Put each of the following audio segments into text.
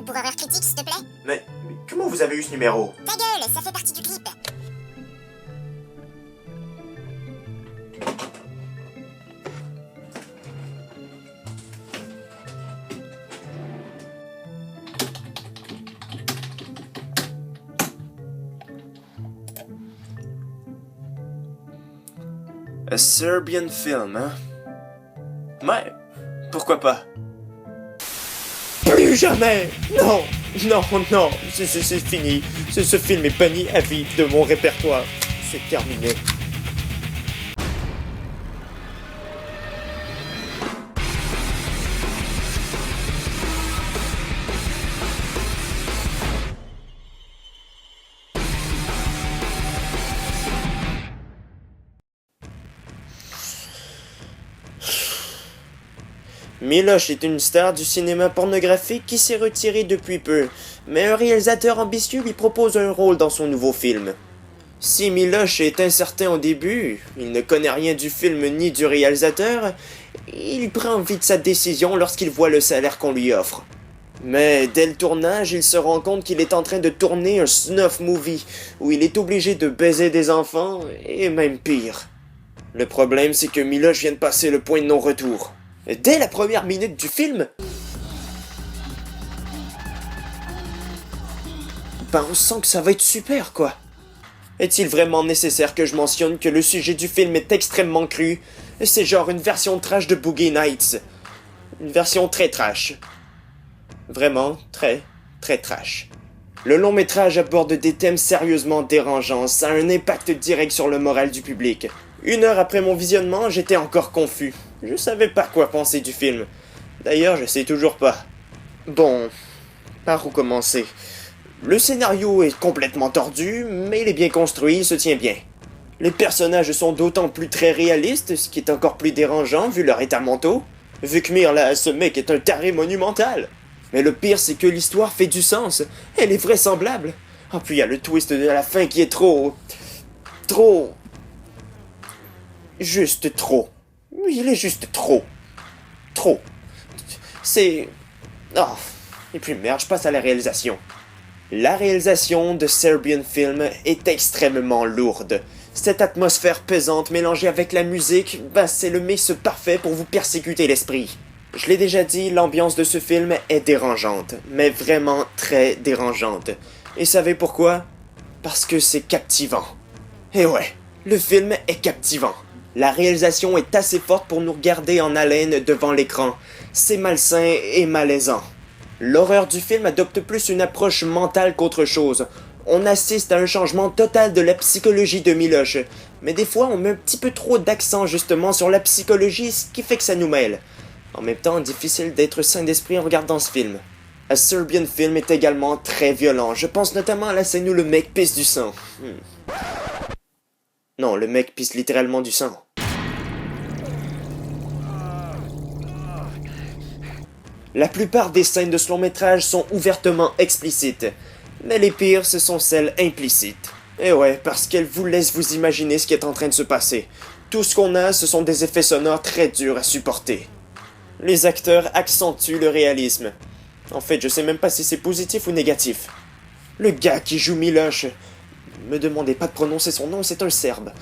pour Horreur Critique, s'il te plaît? Mais comment vous avez eu ce numéro? Ta gueule, ça fait partie du clip. A Serbian film, hein? Ouais, pourquoi pas? Plus jamais! Non! Non, non! C'est fini. Ce film est banni à vie de mon répertoire. C'est terminé. Miloš est une star du cinéma pornographique qui s'est retiré depuis peu, mais un réalisateur ambitieux lui propose un rôle dans son nouveau film. Si Miloš est incertain au début, il ne connaît rien du film ni du réalisateur, il prend vite sa décision lorsqu'il voit le salaire qu'on lui offre. Mais dès le tournage, il se rend compte qu'il est en train de tourner un snuff movie, où il est obligé de baiser des enfants, et même pire. Le problème, c'est que Miloš vient de passer le point de non-retour. Dès la première minute du film, on sent que ça va être super, quoi. Est-il vraiment nécessaire que je mentionne que le sujet du film est extrêmement cru? C'est genre une version trash de Boogie Nights. Une version très trash. Vraiment très, très trash. Le long métrage aborde des thèmes sérieusement dérangeants, ça a un impact direct sur le moral du public. 1 heure après mon visionnement, j'étais encore confus. Je savais pas quoi penser du film. D'ailleurs, je sais toujours pas. Bon, par où commencer? Le scénario est complètement tordu, mais il est bien construit, il se tient bien. Les personnages sont d'autant plus très réalistes, ce qui est encore plus dérangeant vu leur état mentaux. Vukmir là, ce mec est un taré monumental. Mais le pire, c'est que l'histoire fait du sens. Elle est vraisemblable. Ah, puis il y a le twist de la fin qui est trop... Juste trop. Il est juste trop. Trop. C'est... Oh. Et puis merde, je passe à la réalisation. La réalisation de Serbian Film est extrêmement lourde. Cette atmosphère pesante mélangée avec la musique, c'est le mix parfait pour vous persécuter l'esprit. Je l'ai déjà dit, l'ambiance de ce film est dérangeante, mais vraiment très dérangeante. Et savez pourquoi? Parce que c'est captivant. Et ouais, le film est captivant. La réalisation est assez forte pour nous garder en haleine devant l'écran. C'est malsain et malaisant. L'horreur du film adopte plus une approche mentale qu'autre chose. On assiste à un changement total de la psychologie de Miloš, mais des fois on met un petit peu trop d'accent justement sur la psychologie, ce qui fait que ça nous mêle. En même temps, difficile d'être sain d'esprit en regardant ce film. A Serbian Film est également très violent, je pense notamment à la scène où le mec pisse du sang. Non, le mec pisse littéralement du sang. La plupart des scènes de ce long métrage sont ouvertement explicites, mais les pires, ce sont celles implicites. Et ouais, parce qu'elles vous laissent vous imaginer ce qui est en train de se passer. Tout ce qu'on a, ce sont des effets sonores très durs à supporter. Les acteurs accentuent le réalisme. En fait, je sais même pas si c'est positif ou négatif. Le gars qui joue Miloš, me demandez pas de prononcer son nom, c'est un Serbe.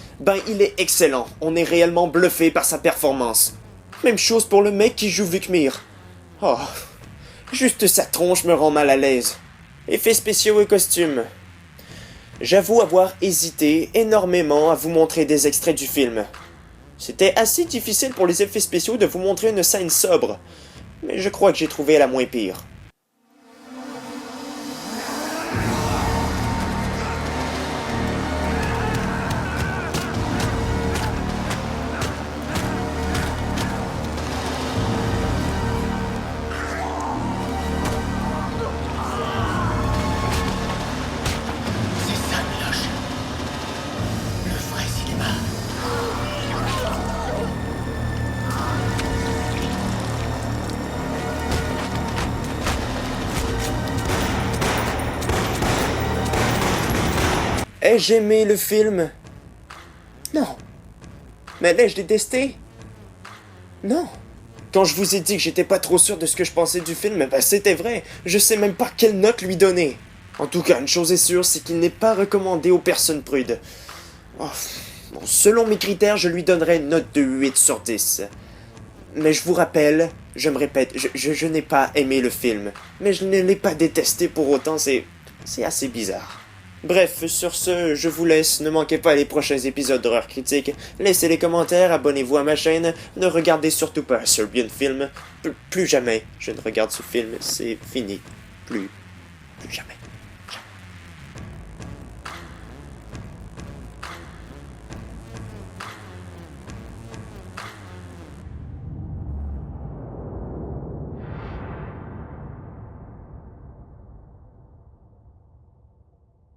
Il est excellent, on est réellement bluffé par sa performance. Même chose pour le mec qui joue Vukmir. Oh, juste sa tronche me rend mal à l'aise. Effets spéciaux et costumes. J'avoue avoir hésité énormément à vous montrer des extraits du film. C'était assez difficile pour les effets spéciaux de vous montrer une scène sobre, mais je crois que j'ai trouvé la moins pire. Ai-je aimé le film? Non. Mais l'ai-je détesté? Non. Quand je vous ai dit que j'étais pas trop sûr de ce que je pensais du film, ben c'était vrai. Je sais même pas quelle note lui donner. En tout cas, une chose est sûre, c'est qu'il n'est pas recommandé aux personnes prudes. Oh, bon, selon mes critères, je lui donnerais une note de 8 sur 10. Mais je vous rappelle, je me répète, je n'ai pas aimé le film. Mais je ne l'ai pas détesté pour autant, c'est assez bizarre. Bref, sur ce, je vous laisse, ne manquez pas les prochains épisodes d'Horreur Critique, laissez les commentaires, abonnez-vous à ma chaîne, ne regardez surtout pas Serbian Film, plus jamais je ne regarde ce film, c'est fini, plus jamais.